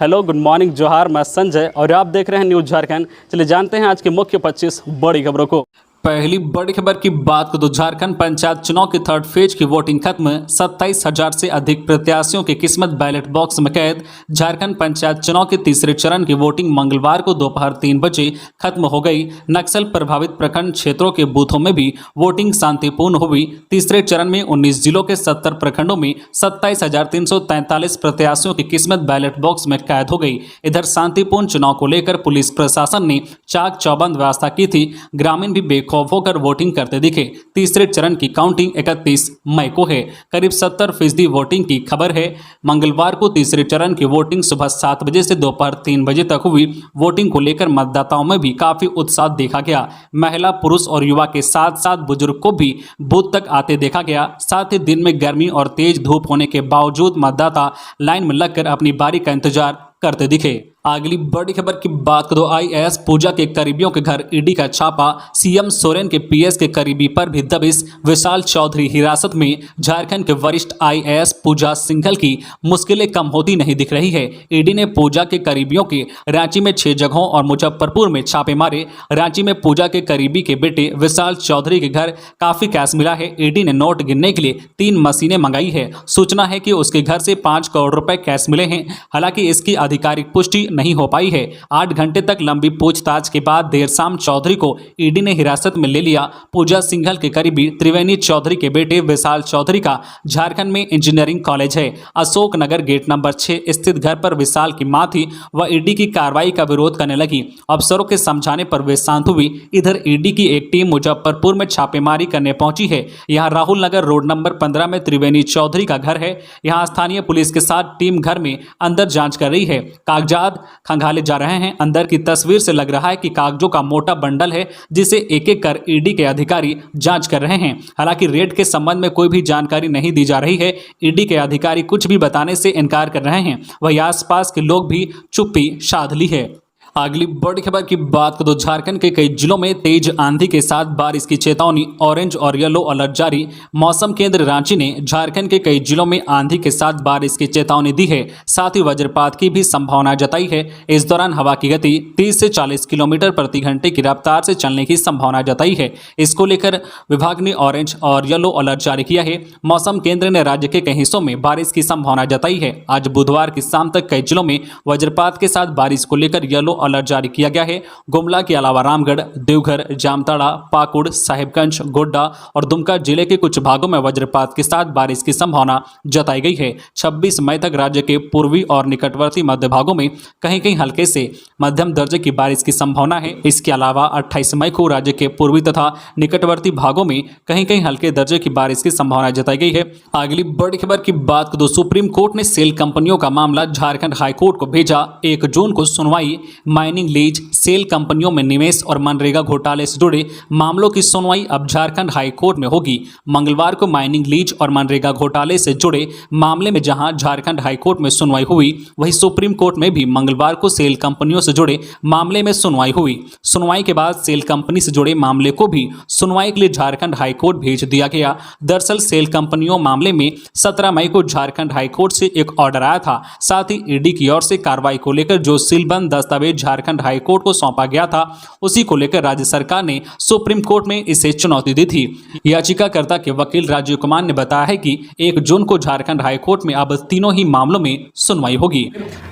Hello, good morning, जोहार। मैं संजय और आप देख रहे हैं न्यूज़ झारखंड। चलिए जानते हैं आज की मुख्य 25 बड़ी खबरों को। पहली बड़ी खबर की बात को तो झारखंड पंचायत चुनाव के थर्ड फेज की वोटिंग खत्म। 27,000 से अधिक प्रत्याशियों की किस्मत बैलेट बॉक्स में कैद। झारखंड पंचायत चुनाव के तीसरे चरण की वोटिंग मंगलवार को दोपहर 3 बजे खत्म हो गई। नक्सल प्रभावित प्रखंड क्षेत्रों के बूथों में भी वोटिंग शांतिपूर्ण हुई। तीसरे चरण में 19 जिलों के 70 प्रखंडों में 27,343 प्रत्याशियों की किस्मत बैलेट बॉक्स में कैद हो गई। इधर शांतिपूर्ण चुनाव को लेकर पुलिस प्रशासन ने चाक चौबंद व्यवस्था की थी। ग्रामीण भी बेखौफ होकर वोटिंग करते दिखे। तीसरे चरण की काउंटिंग 31 मई को है। करीब 70% वोटिंग की खबर है। मंगलवार को तीसरे चरण की वोटिंग सुबह 7 बजे से दोपहर 3 बजे तक हुई। वोटिंग को लेकर मतदाताओं में भी काफी उत्साह देखा गया। महिला, पुरुष और युवा के साथ साथ बुजुर्ग को भी बूथ तक आते देखा गया। साथ ही दिन में गर्मी और तेज धूप होने के बावजूद मतदाता लाइन में लगकर अपनी बारी का इंतजार करते दिखे। अगली बड़ी खबर की बात करो। आईएएस पूजा के करीबियों के घर ईडी का छापा। सीएम सोरेन के पीएस के करीबी पर भी दबिश। विशाल चौधरी हिरासत में। झारखंड के वरिष्ठ आईएएस पूजा सिंघल की मुश्किलें कम होती नहीं दिख रही है। ईडी ने पूजा के करीबियों के रांची में 6 जगहों और मुजफ्फरपुर में छापे मारे। रांची में पूजा के करीबी के बेटे विशाल चौधरी के घर काफी कैश मिला है। ईडी ने नोट गिनने के लिए 3 मशीनें मंगाई है। सूचना है कि उसके घर से 5 करोड़ रुपए कैश मिले हैं। हालांकि इसकी आधिकारिक पुष्टि नहीं हो पाई है। 8 घंटे तक लंबी पूछताछ के बाद देर शाम चौधरी को ईडी ने हिरासत में ले लिया। पूजा सिंघल के करीबी त्रिवेणी चौधरी के बेटे विशाल चौधरी का झारखंड में इंजीनियरिंग कॉलेज है। अशोक नगर गेट नंबर 6 स्थित घर पर विशाल की मां थी। वह ईडी की कार्रवाई का विरोध करने लगी। अफसरों के समझाने पर वे शांत हुई। इधर ईडी की एक टीम मुजफ्फरपुर में छापेमारी करने पहुंची है। यहाँ राहुल नगर रोड नंबर 15 में त्रिवेणी चौधरी का घर है। यहाँ स्थानीय पुलिस के साथ टीम घर में अंदर जांच कर रही है। कागजात खंगाले जा रहे हैं। अंदर की तस्वीर से लग रहा है कि कागजों का मोटा बंडल है, जिसे एक एक कर ईडी के अधिकारी जांच कर रहे हैं। हालांकि रेड के संबंध में कोई भी जानकारी नहीं दी जा रही है। ईडी के अधिकारी कुछ भी बताने से इनकार कर रहे हैं। वहीं आसपास के लोग भी चुप्पी साध ली है। अगली बड़ी खबर की बात करो। झारखंड के कई जिलों में तेज आंधी के साथ बारिश की चेतावनी। ऑरेंज और येलो अलर्ट जारी। मौसम केंद्र रांची ने झारखंड के कई जिलों में आंधी के साथ बारिश की चेतावनी दी है। साथ ही वज्रपात की भी संभावना जताई है। इस दौरान हवा की गति 30 से 40 किलोमीटर प्रति घंटे की रफ्तार से चलने की संभावना जताई है। इसको लेकर विभाग ने ऑरेंज और येलो अलर्ट जारी किया है। मौसम केंद्र ने राज्य के कई हिस्सों में बारिश की संभावना जताई है। आज बुधवार की शाम तक कई जिलों में वज्रपात के साथ बारिश को लेकर येलो अलर्ट जारी किया गया है। गुमला के अलावा रामगढ़, देवघर, जामताड़ा, पाकुड़, साहिबगंज, गोड्डा और दुमका जिले के कुछ भागों में वज्रपात के साथ बारिश की संभावना जताई गई है। 26 मई तक राज्य के पूर्वी और निकटवर्ती मध्य भागों में कहीं कहीं हल्के से मध्यम दर्जे की बारिश की संभावना है। इसके अलावा 28 मई को राज्य के पूर्वी तथा निकटवर्ती भागों में कहीं कहीं हल्के दर्जे की बारिश की संभावना जताई गई है। अगली बड़ी खबर की बात करो। सुप्रीम कोर्ट ने सेल कंपनियों का मामला झारखंड हाईकोर्ट को भेजा। 1 जून को सुनवाई। माइनिंग लीज, सेल कंपनियों में निवेश और मनरेगा घोटाले से जुड़े मामलों की सुनवाई अब झारखंड हाईकोर्ट में होगी। मंगलवार को माइनिंग लीज और मनरेगा घोटाले से जुड़े मामले में जहां झारखंड हाईकोर्ट में सुनवाई हुई, वहीं सुप्रीम कोर्ट में भी मंगलवार को सेल कंपनियों से जुड़े मामले में सुनवाई हुई। सुनवाई के बाद सेल कंपनी से जुड़े मामले को भी सुनवाई के लिए झारखंड हाईकोर्ट भेज दिया गया। दरअसल सेल कंपनियों मामले में 17 मई को झारखंड हाईकोर्ट से एक ऑर्डर आया था। साथ ही ईडी की ओर से कार्रवाई को लेकर जो सीलबंद दस्तावेज झारखंड हाईकोर्ट को सौंपा गया था, उसी को लेकर राज्य सरकार ने सुप्रीम कोर्ट में इसे चुनौती दी थी। याचिकाकर्ता के वकील राजीव कुमार ने बताया है कि 1 जून को झारखंड हाईकोर्ट में अब तीनों ही मामलों में सुनवाई होगी।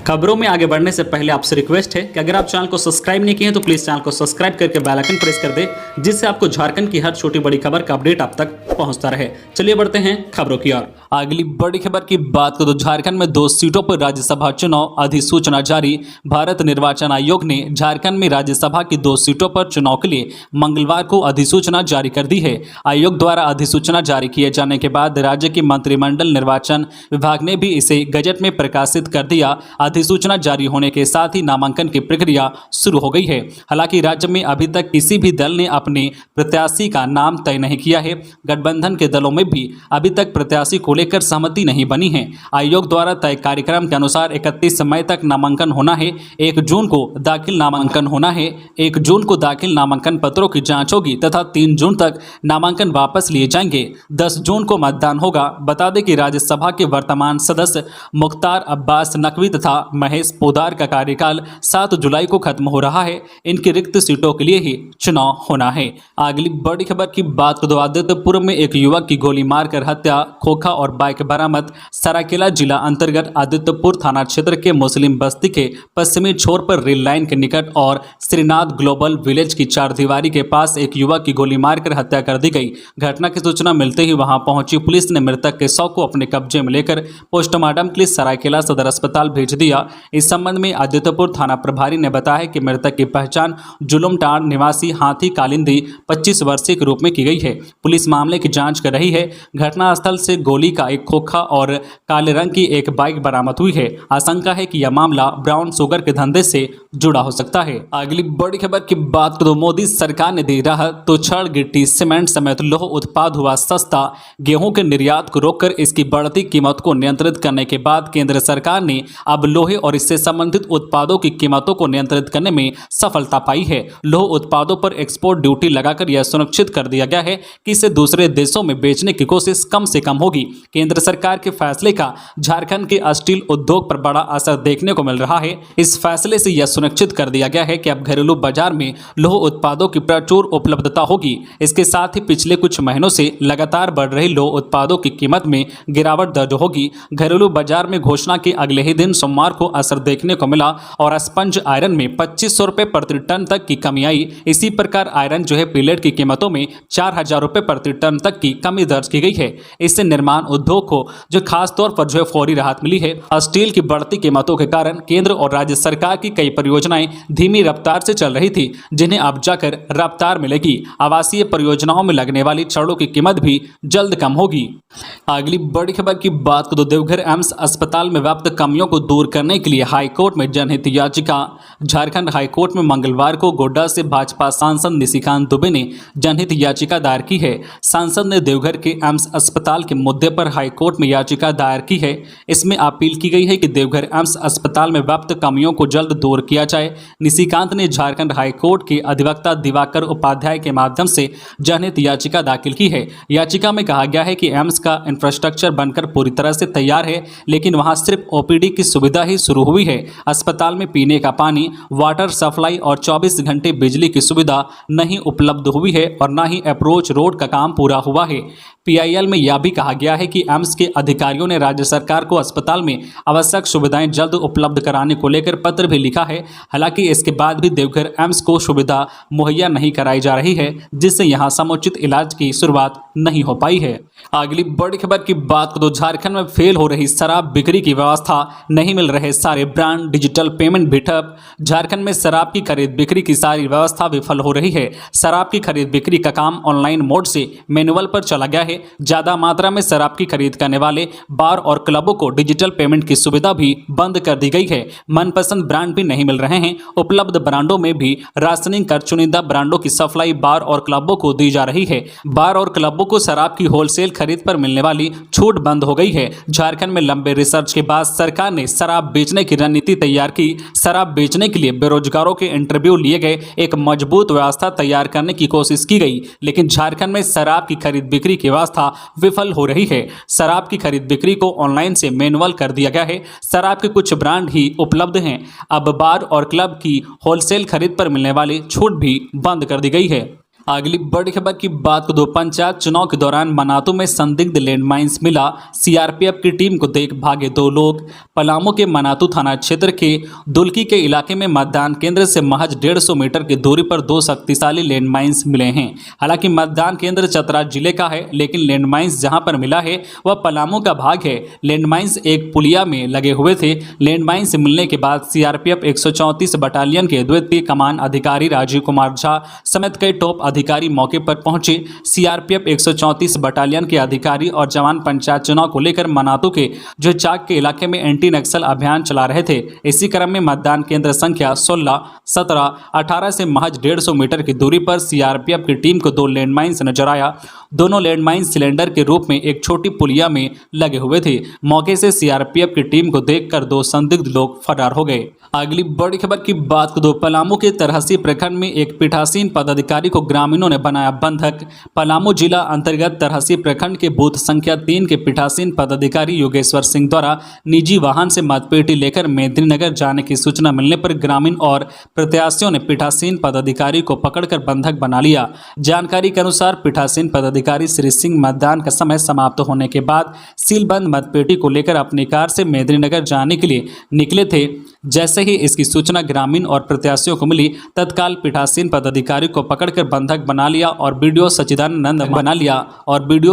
खबरों में आगे बढ़ने से पहले आपसे रिक्वेस्ट है कि अगर आप चैनल को सब्सक्राइब नहीं किए हैं तो प्लीज चैनल को सब्सक्राइब करके बेल आइकन प्रेस कर दे, जिससे आपको झारखंड की हर छोटी बड़ी खबर का अपडेट आप तक पहुंचता रहे। चलिए बढ़ते हैं खबरों की ओर। अगली बड़ी खबर की बात करो। झारखंड में 2 सीटों पर राज्यसभा चुनाव, अधिसूचना जारी। भारत निर्वाचन आयोग ने झारखंड में राज्यसभा की 2 सीटों पर चुनाव के लिए मंगलवार को अधिसूचना जारी कर दी है। आयोग द्वारा अधिसूचना जारी किए जाने के बाद राज्य की मंत्रिमंडल निर्वाचन विभाग ने भी इसे गजट में प्रकाशित कर दिया। अधिसूचना जारी होने के साथ ही नामांकन की प्रक्रिया शुरू हो गई है। हालांकि राज्य में अभी तक किसी भी दल ने अपने प्रत्याशी का नाम तय नहीं किया है। गठबंधन के दलों में भी अभी तक प्रत्याशी को लेकर सहमति नहीं बनी है। आयोग द्वारा तय कार्यक्रम के अनुसार 31 मई तक नामांकन होना है। 1 जून को दाखिल नामांकन होना है। 1 जून को दाखिल नामांकन पत्रों की जांच होगी तथा 3 जून तक नामांकन वापस लिए जाएंगे। 10 जून को मतदान होगा। बता दें कि राज्यसभा के वर्तमान सदस्य मुख्तार अब्बास नकवी तथा महेश पोदार का कार्यकाल 7 जुलाई को खत्म हो रहा है। इनकी रिक्त सीटों के लिए ही चुनाव होना है। अगली बड़ी खबर की बात करें तो आदित्यपुर में एक युवक की गोली मारकर हत्या, खोखा और बाइक बरामद। सरायकेला जिला अंतर्गत आदित्यपुर थाना क्षेत्र के मुस्लिम बस्ती के पश्चिमी छोर पर रेल लाइन के निकट और श्रीनाथ ग्लोबल विलेज की चारदीवारी के पास एक युवक की गोली मारकर हत्या कर दी गई। घटना की सूचना मिलते ही वहां पहुंची पुलिस ने मृतक के शव को अपने कब्जे में लेकर पोस्टमार्टम के लिए सरायकेला सदर अस्पताल भेज दिया। इस संबंध में आदित्यपुर थाना प्रभारी ने बताया कि मृतक की पहचान जुलुमटाड़ निवासी हाथी कालिंदी 25 वर्षीय के रूप में की गई है। पुलिस मामले की जांच कर रही है। घटनास्थल से गोली का एक खोखा और काले रंग की एक बाइक बरामद हुई है। आशंका है कि यह मामला ब्राउन शुगर के धंधे से जुड़ा हो सकता है। अगली बड़ी खबर की बात करें तो मोदी सरकार ने दी राहत तो छड़, गिट्टी, सीमेंट समेत लौह उत्पाद हुआ सस्ता। गेहूं के निर्यात को रोककर इसकी बढ़ती कीमत को नियंत्रित करने के बाद केंद्र सरकार ने अब लोहे और इससे संबंधित उत्पादों की कीमतों को नियंत्रित करने में सफलता पाई है। लौह उत्पादों पर एक्सपोर्ट ड्यूटी लगाकर यह सुनिश्चित कर दिया गया है कि इसे दूसरे देशों में बेचने की कोशिश कम से कम होगी। केंद्र सरकार के फैसले का झारखंड के स्टील उद्योग पर बड़ा असर देखने को मिल रहा है। इस फैसले से यह सुनिश्चित कर दिया गया है कि अब घरेलू बाजार में लौह उत्पादों की प्रचुर उपलब्धता होगी। इसके साथ ही पिछले कुछ महीनों से लगातार बढ़ रही लौह उत्पादों की कीमत में गिरावट दर्ज होगी। घरेलू बाजार में घोषणा के अगले ही दिन सोमवार को असर देखने को मिला और स्पंज आयरन में 2500 रुपये प्रति टन तक की कमी आई। इसी प्रकार आयरन जो है पेलेट की कीमतों में 4000 रुपये प्रति टन तक की कमी दर्ज की गई है। इससे निर्माण उद्योग को जो खास तौर पर जो है फौरी राहत मिली है। स्टील की बढ़ती कीमतों के कारण केंद्र और राज्य सरकार की कई परियोजनाएं धीमी रफ्तार से चल रही थी, जिन्हें अब जाकर रफ्तार मिलेगी। आवासीय परियोजनाओं में लगने वाली छड़ों की कीमत भी जल्द कम होगी। अगली बड़ी खबर की बात करें तो देवघर एम्स अस्पताल में व्याप्त कमियों को दूर करने के लिए हाईकोर्ट में जनहित याचिका। झारखंड हाईकोर्ट में मंगलवार को गोड्डा से भाजपा सांसद निशिकांत दुबे ने जनहित याचिका दायर की है। सांसद ने देवघर के एम्स अस्पताल के मुद्दे पर हाईकोर्ट में याचिका दायर की है। इसमें अपील की गई है कि देवघर एम्स अस्पताल में व्याप्त कमियों को जल्द दूर किया जाए। निशिकांत ने झारखंड हाईकोर्ट के अधिवक्ता दिवाकर उपाध्याय के माध्यम से जनहित याचिका दाखिल की है। याचिका में कहा गया है कि एम्स का इंफ्रास्ट्रक्चर बनकर पूरी तरह से तैयार है, लेकिन वहां सिर्फ ओपीडी की सुविधा ही शुरू हुई है। अस्पताल में पीने का पानी, वाटर सप्लाई और 24 घंटे बिजली की सुविधा नहीं उपलब्ध हुई है और न ही अप्रोच रोड का काम पूरा हुआ है। पीआईएल में यह भी कहा गया है कि एम्स के अधिकारियों ने राज्य सरकार को अस्पताल में आवश्यक सुविधाएं जल्द उपलब्ध कराने को लेकर पत्र भी लिखा है। हालांकि इसके बाद भी देवघर एम्स को सुविधा मुहैया नहीं कराई जा रही है, जिससे यहां समुचित इलाज की शुरुआत नहीं हो पाई है। अगली बड़ी खबर की बात करें तो झारखंड में फेल हो रही शराब बिक्री की व्यवस्था, नहीं मिल रहे सारे ब्रांड, डिजिटल पेमेंट भी ठप। झारखंड में शराब की खरीद बिक्री की सारी व्यवस्था विफल हो रही है। शराब की खरीद बिक्री का काम ऑनलाइन मोड से मैनुअल पर चला गया है। ज्यादा मात्रा में शराब की खरीद करने वाले बार और क्लबों को डिजिटल पेमेंट की सुविधा भी बंद कर दी गई है। मनपसंद ब्रांड भी नहीं मिल रहे हैं। उपलब्ध ब्रांडों में भी राशनिंग कर चुनिंदा ब्रांडों की सप्लाई बार और क्लबों को दी जा रही है। बार और क्लबों को शराब की होलसेल खरीद पर मिलने वाली छूट बंद हो गई है। झारखंड में लंबे रिसर्च के बाद सरकार ने शराब बेचने की रणनीति तैयार की। शराब बेचने के लिए बेरोजगारों के इंटरव्यू लिए गए, एक मजबूत व्यवस्था तैयार करने की कोशिश की गई, लेकिन झारखंड में शराब की खरीद बिक्री की व्यवस्था विफल हो रही है। शराब की खरीद बिक्री को ऑनलाइन से मैनुअल कर दिया गया है। शराब के कुछ ब्रांड ही उपलब्ध हैं। अब बार और क्लब की होलसेल खरीद पर मिलने वाली छूट भी बंद कर दी गई है। अगली बड़ी खबर की बात को पंचायत चुनाव के दौरान मनातू में संदिग्ध लैंडमाइंस मिला। सीआरपीएफ की टीम को देख भागे 2 लोग। पलामू के मनातू थाना क्षेत्र के दुलकी के इलाके में मतदान केंद्र से महज 150 मीटर की दूरी पर 2 शक्तिशाली लैंडमाइंस मिले हैं। हालांकि मतदान केंद्र चतरा जिले का है, लेकिन लैंडमाइंस जहां पर मिला है वह पलामू का भाग है। लैंडमाइंस एक पुलिया में लगे हुए थे। लैंडमाइंस मिलने के बाद सीआरपीएफ 134 बटालियन के द्वितीय कमान अधिकारी राजीव कुमार झा समेत कई टॉप अधिकारी मौके पर पहुंचे। सीआरपीएफ 134 बटालियन के अधिकारी और जवान पंचायत चुनाव को लेकर मनातू के जो चाक के इलाके में एंटी नक्सल अभियान चला रहे थे। इसी क्रम में मतदान केंद्र संख्या 16, 17, 18 से महज 150 मीटर की दूरी पर सीआरपीएफ की टीम को 2 लैंडमाइंस नजर आया। दोनों लैंडमाइन सिलेंडर के रूप में एक छोटी पुलिया में लगे हुए थे। मौके से सीआरपीएफ की टीम को देखकर 2 संदिग्ध लोग फरार हो गए। अगली बड़ी खबर की बात करें तो पलामू के तरहसी प्रखंड में एक पीठासीन पदाधिकारी को ग्रामीणों ने बनाया बंधक। पलामू जिला अंतर्गत तरहसी प्रखंड के बूथ संख्या 3 के पीठासीन पदाधिकारी योगेश्वर सिंह द्वारा निजी वाहन से मतपेटी लेकर मेदिनीनगर जाने की सूचना मिलने पर ग्रामीण और प्रत्याशियों ने पीठासीन पदाधिकारी को पकड़कर बंधक बना लिया। जानकारी के अनुसार पीठासीन पदाधिकारी श्री सिंह मतदान का समय समाप्त होने के बाद सीलबंद मतपेटी को लेकर अपनी कार से मेदिनीनगर जाने के लिए निकले थे। जैसे ही इसकी सूचना ग्रामीण और प्रत्याशियों को मिली, तत्काल पीठासीन पदाधिकारी को पकड़कर बंधक बना लिया और बीडीओ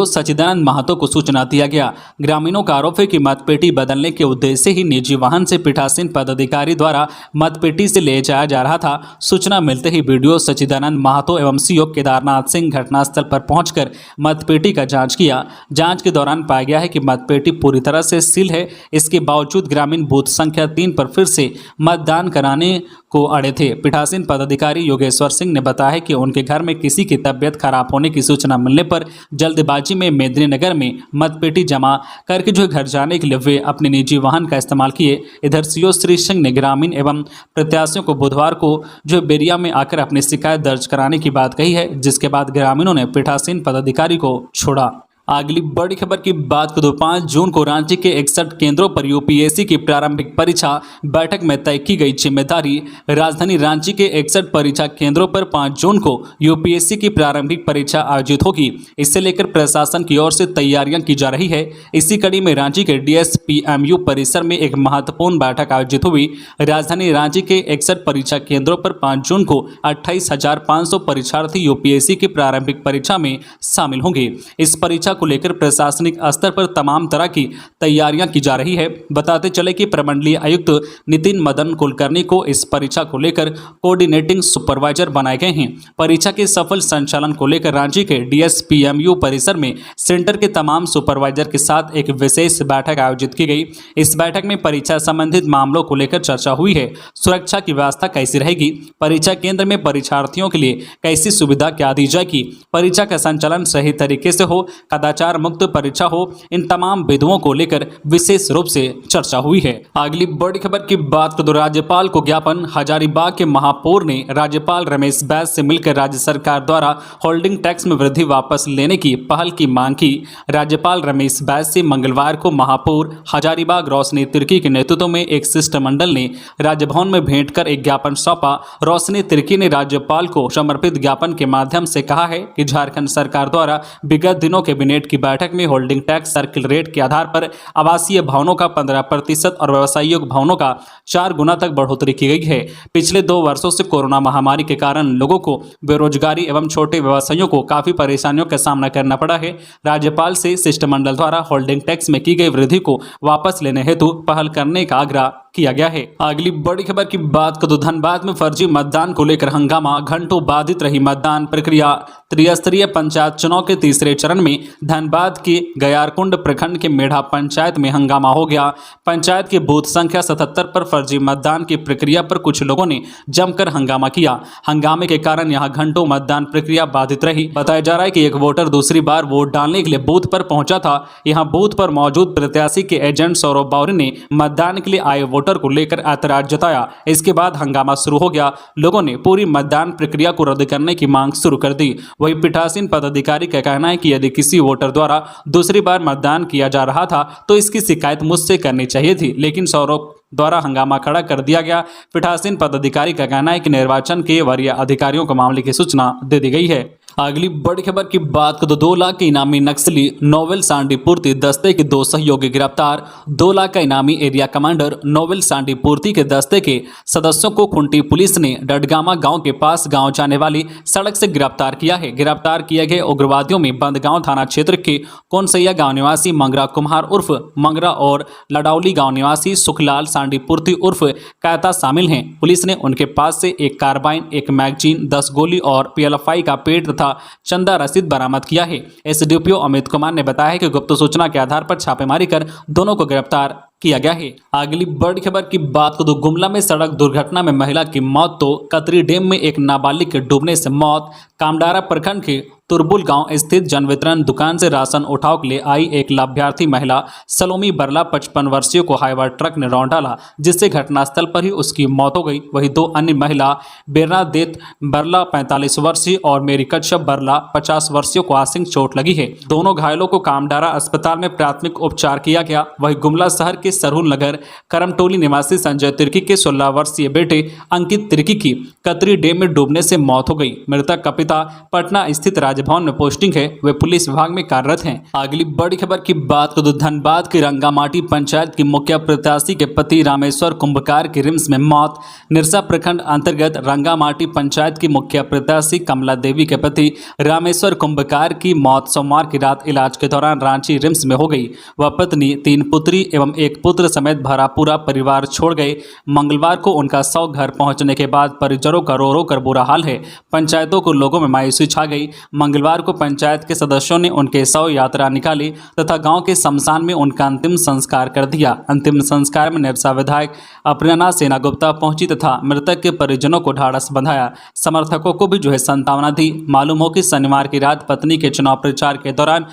सचिदानंद महतो को सूचना दिया गया। ग्रामीणों का आरोप है कि मतपेटी बदलने के उद्देश्य से ही निजी वाहन से पीठासीन पदाधिकारी द्वारा मतपेटी से ले जाया जा रहा था। सूचना मिलते ही बीडीओ सचिदानंद महतो एवं सीओ केदारनाथ सिंह घटनास्थल पर पहुंचकर मतपेटी का जांच किया। जांच के दौरान पाया गया है कि मतपेटी पूरी तरह से सील है। इसके बावजूद ग्रामीण बूथ संख्या 3 पर फिर से मतदान कराने को अड़े थे। पीठासीन पदाधिकारी योगेश्वर सिंह ने बताया कि उनके घर में किसी की तबियत खराब होने की सूचना मिलने पर जल्दबाजी में मेदिनीनगर में मतपेटी जमा करके जो घर जाने के लिए वे अपने निजी वाहन का इस्तेमाल किए। इधर सीओ श्री सिंह ने ग्रामीण एवं प्रत्याशियों को बुधवार को जो बेरिया में आकर अपनी शिकायत दर्ज कराने की बात कही है, जिसके बाद ग्रामीणों ने पीठासीन पदाधिकारी को छोड़ा। अगली बड़ी खबर की बात करें तो 5 जून को रांची के 61 केंद्रों पर यूपीएससी की प्रारंभिक परीक्षा बैठक में तय की गई जिम्मेदारी। राजधानी रांची के 61 परीक्षा केंद्रों पर 5 जून को यूपीएससी की प्रारंभिक परीक्षा आयोजित होगी। इससे लेकर प्रशासन की ओर से तैयारियां की जा रही है। इसी कड़ी में रांची के डीएसपीएमयू परिसर में एक महत्वपूर्ण बैठक आयोजित हुई। राजधानी रांची के 61 परीक्षा केंद्रों पर 5 जून को 28,500 परीक्षार्थी यूपीएससी की प्रारंभिक परीक्षा में शामिल होंगे। इस परीक्षा को लेकर प्रशासनिक स्तर पर तमाम तरह की तैयारियां की जा रही है। बताते चले कि प्रमंडलीय आयुक्त नितिन मदन कुलकर्णी को इस परीक्षा को लेकर कोऑर्डिनेटिंग सुपरवाइजर बनाए गए हैं। परीक्षा के सफल संचालन को लेकर रांची के डीएसपीएमयू परिसर में सेंटर के तमाम सुपरवाइजर के साथ एक विशेष बैठक आयोजित की गई। इस बैठक में परीक्षा संबंधित मामलों को लेकर चर्चा हुई है। सुरक्षा की व्यवस्था कैसी रहेगी, परीक्षा केंद्र में परीक्षार्थियों के लिए कैसी सुविधा क्या दी जाएगी, परीक्षा का संचालन सही तरीके से हो, कदाचार मुक्त परीक्षा हो, इन तमाम बिंदुओं को लेकर विशेष रूप से चर्चा हुई है। अगली बड़ी खबर की बात करें तो राज्यपाल को ज्ञापन। हजारीबाग के महापौर ने राज्यपाल रमेश बैस से मिलकर राज्य सरकार द्वारा होल्डिंग टैक्स में वृद्धि वापस लेने की पहल की मांग की। राज्यपाल रमेश बैस से मंगलवार को महापौर हजारीबाग रोशनी तिर्की के नेतृत्व में एक शिष्टमंडल ने राजभवन में भेंट कर एक ज्ञापन सौंपा। रोशनी तिर्की ने राज्यपाल को समर्पित ज्ञापन के माध्यम से कहा है कि झारखंड सरकार द्वारा विगत दिनों कैबिनेट की बैठक में होल्डिंग टैक्स सर्किल रेट के आधार पर आवासीय भवनों का 15% और व्यावसायिक भवनों का 4 गुना तक बढ़ोतरी की गई है। पिछले 2 वर्षों से कोरोना महामारी के कारण लोगों को बेरोजगारी एवं छोटे व्यवसायियों को काफी परेशानियों का सामना करना पड़ा है। राज्यपाल से शिष्टमंडल द्वारा होल्डिंग टैक्स में की गई वृद्धि को वापस लेने हेतु पहल करने का आग्रह किया गया है। अगली बड़ी खबर की बात करें तो धनबाद में फर्जी मतदान को लेकर हंगामा। घंटों बाधित रही मतदान प्रक्रिया। त्रिस्तरीय पंचायत चुनाव के तीसरे चरण में धनबाद के गयारकुंड प्रखंड के मेढ़ा पंचायत में हंगामा हो गया। पंचायत के बूथ संख्या 77 पर फर्जी मतदान की प्रक्रिया पर कुछ लोगों ने जमकर हंगामा किया। हंगामे के कारण यहां घंटों मतदान प्रक्रिया बाधित रही। बताया जा रहा है कि एक वोटर दूसरी बार वोट डालने के लिए बूथ पर पहुंचा था। यहां बूथ पर मौजूद प्रत्याशी के एजेंट सौरभ बावरी ने मतदान के लिए आए वोटर को लेकर ऐतराज जताया। इसके बाद हंगामा शुरू हो गया। लोगों ने पूरी मतदान प्रक्रिया को रद्द करने की मांग शुरू कर दी। वहीं पीठासीन पदाधिकारी का कहना है कि यदि किसी वोटर द्वारा दूसरी बार मतदान किया जा रहा था तो इसकी शिकायत मुझसे करनी चाहिए थी, लेकिन सौरभ द्वारा हंगामा खड़ा कर दिया गया। पीठासीन पदाधिकारी का कहना है कि निर्वाचन के वरीय अधिकारियों को मामले की सूचना दे दी गई है। अगली बड़ी खबर की बात करें तो 2 लाख के इनामी नक्सली नोवेल सांडी पूर्ति दस्ते के 2 सहयोगी गिरफ्तार। 2 लाख का इनामी एरिया कमांडर नोवेल सांडी पूर्ति के दस्ते के सदस्यों को खुंटी पुलिस ने डडगामा गांव के पास गांव जाने वाली सड़क से गिरफ्तार किया है। गिरफ्तार किए गए उग्रवादियों में बंदगांव थाना क्षेत्र के कोनसैया गांव निवासी मंगरा कुम्हार उर्फ मंगरा और लडौली गांव निवासी सुखलाल सांडी पूर्ति उर्फ कैता शामिल हैं। पुलिस ने उनके पास से एक कार्बाइन, एक मैगजीन, 10 गोली और पीएलएफआई का पेट तथा चंदा रसीद बरामद किया है। एसडीपीओ अमित कुमार ने बताया कि गुप्त सूचना के आधार पर छापेमारी कर दोनों को गिरफ्तार किया गया है। अगली बड़ी खबर की बात करें तो गुमला में सड़क दुर्घटना में महिला की मौत तो कतरी डैम में एक नाबालिग के डूबने से मौत। कामडारा प्रखंड के तुरबुल गांव स्थित जन वितरण दुकान से राशन उठाव के लिए आई एक लाभार्थी महिला सलोमी बरला 55 वर्षीय को हाईवा ट्रक ने रौंद डाला, जिससे घटनास्थल पर ही उसकी मौत हो गई। वहीं 2 अन्य महिला बेरना देत बरला 45 वर्षीय और मेरी कच्छप बरला 50 वर्षीय को आंशिक चोट लगी है। दोनों घायलों को कामडारा अस्पताल में प्राथमिक उपचार किया गया। वहीं गुमला शहर के सरहुल नगर करमटोली निवासी संजय तिर्की के 16 वर्षीय बेटे अंकित तिर्की की कतरी डैम में डूबने से मौत हो गई। मृतक का पिता पटना स्थित राजभवन में पोस्टिंग है, वे पुलिस विभाग में कार्यरत हैं। अगली बड़ी खबर की बात करें तो धनबाद की रंगामाटी पंचायत की मुखिया प्रत्याशी के पति रामेश्वर कुंभकार की रिम्स में मौत। निरसा प्रखंड अंतर्गत रंगामाटी पंचायत की मुखिया प्रत्याशी कमला देवी के पति रामेश्वर कुंभकार की मौत सोमवार की रात इलाज के दौरान रांची रिम्स में हो गई। वह पत्नी, 3 पुत्री एवं एक पुत्र समेत भरा पूरा परिवार छोड़ गए। मंगलवार को उनका शव घर पहुंचने के बाद परिजनों का रो रो कर बुरा हाल है। पंचायतों को लोगों में मायूसी छा गई। मंगलवार को पंचायत के सदस्यों ने उनके शव यात्रा निकाली तथा गांव के शमशान में उनका अंतिम संस्कार कर दिया। अंतिम संस्कार में निरसा विधायक अपर्णा सेना गुप्ता पहुंची तथा मृतक के परिजनों को ढाढ़स बंधाया। समर्थकों को भी सांत्वना दी। मालूम हो कि शनिवार की रात पत्नी के चुनाव प्रचार के दौरान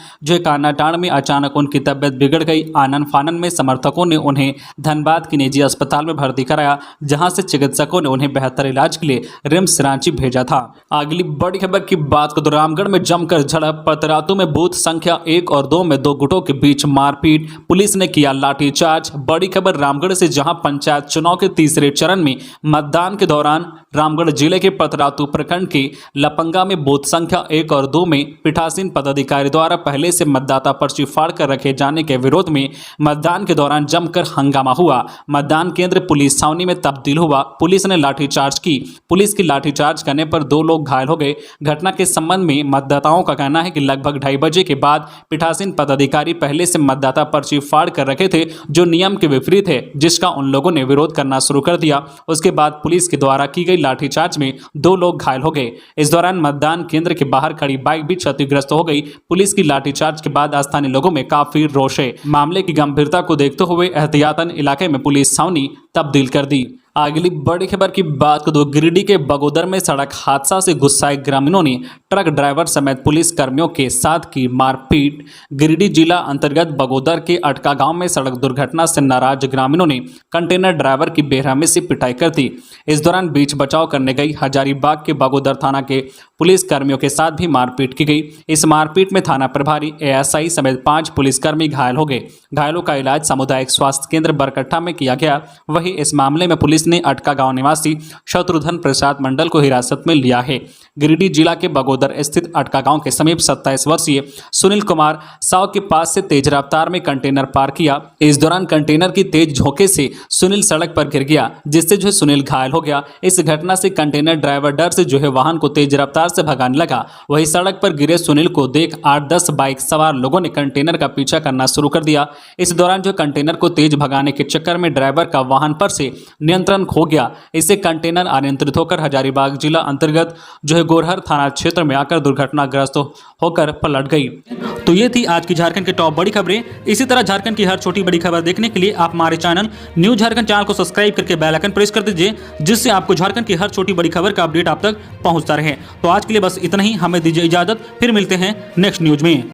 कानाटांड में अचानक उनकी तबियत बिगड़ गई। आनन फानन में समर्थकों ने उन्हें धनबाद की निजी अस्पताल में भर्ती कराया, जहां से चिकित्सकों ने उन्हें बेहतर इलाज के लिए रिम्स रांची भेजा था। अगली बड़ी खबर की बात करें तो रामगढ़ में जमकर झड़प। पतरातू में बूथ संख्या 1 और 2 में 2 गुटों के बीच मारपीट, पुलिस ने किया लाठीचार्ज। बड़ी खबर रामगढ़ से, जहां पंचायत चुनाव के तीसरे चरण में मतदान के दौरान रामगढ़ जिले के पतरातू प्रखंड के लपंगा में बूथ संख्या 1 और 2 में पीठासीन पदाधिकारी द्वारा पहले से मतदाता पर्ची फाड़ कर रखे जाने के विरोध में मतदान के दौरान जमकर हंगामा हुआ। मतदान केंद्र पुलिस छावनी में तब्दील हुआ। पुलिस ने लाठीचार्ज की। पुलिस की लाठीचार्ज करने पर 2 लोग घायल हो गए। घटना के संबंध में मतदाताओं का कहना है कि लगभग 2:30 बजे के बाद पीठासीन पदाधिकारी पहले से मतदाता पर्ची फाड़ कर रखे थे, जो नियम के विपरीत है, जिसका उन लोगों ने विरोध करना शुरू कर दिया। उसके बाद पुलिस के द्वारा की गई लाठीचार्ज में 2 लोग घायल हो गए। इस दौरान मतदान केंद्र के बाहर खड़ी बाइक भी क्षतिग्रस्त हो गई। पुलिस की लाठीचार्ज के बाद स्थानीय लोगों में काफी रोष है। मामले की गंभीरता को देखते हुए एहतियातन इलाके में पुलिस छावनी तब्दील कर दी। अगली बड़ी खबर की बात करें तो गिरिडीह के बगोदर में सड़क हादसा से गुस्साए ग्रामीणों ने ट्रक ड्राइवर समेत पुलिस कर्मियों के साथ की मारपीट। गिरिडीह जिला अंतर्गत बगोदर के अटका गांव में सड़क दुर्घटना से नाराज ग्रामीणों ने कंटेनर ड्राइवर की बेरहमी से पिटाई कर दी। इस दौरान बीच बचाव करने गई हजारीबाग के बगोदर थाना के पुलिस कर्मियों के साथ भी मारपीट की गई। इस मारपीट में थाना प्रभारी, एएसआई समेत 5 पुलिसकर्मी घायल हो गए। घायलों का इलाज सामुदायिक स्वास्थ्य केंद्र बरकट्ठा में किया गया। वहीं इस मामले में पुलिस ने अटका गांव निवासी शत्रुघ्न प्रसाद मंडल को हिरासत में लिया है। गिरिडीह जिला के बगोदर स्थित अटका गांव के समीप 27 वर्षीय सुनील कुमार साव के पास से तेज रफ्तार में कंटेनर पार किया। इस दौरान कंटेनर की तेज झोंके से सुनील सड़क पर गिर गया, जिससे सुनील घायल हो गया। इस घटना से कंटेनर ड्राइवर डर से वाहन को तेज रफ्तार से भगाने लगा। वही सड़क पर गिरे सुनील को देख 8-10 बाइक सवार लोगों ने कंटेनर का पीछा करना शुरू कर दिया। इस दौरान कंटेनर को तेज भगाने के चक्कर में ड्राइवर का वाहन पर से नियंत्रण खो गया। इससे कंटेनर अनियंत्रित होकर हजारीबाग जिला अंतर्गत गोरहर थाना क्षेत्र में आकर दुर्घटनाग्रस्त होकर पलट गई। तो ये थी आज की झारखंड की टॉप बड़ी खबरें। इसी तरह झारखंड की हर छोटी बड़ी खबर देखने के लिए आप हमारे चैनल न्यूज झारखंड चैनल को सब्सक्राइब करके बेल आइकन प्रेस कर दीजिए, जिससे आपको झारखंड की हर छोटी बड़ी खबर का अपडेट आप तक पहुंचता रहे। तो आज के लिए बस इतना ही। हमें दीजिए इजाजत, फिर मिलते हैं नेक्स्ट न्यूज में।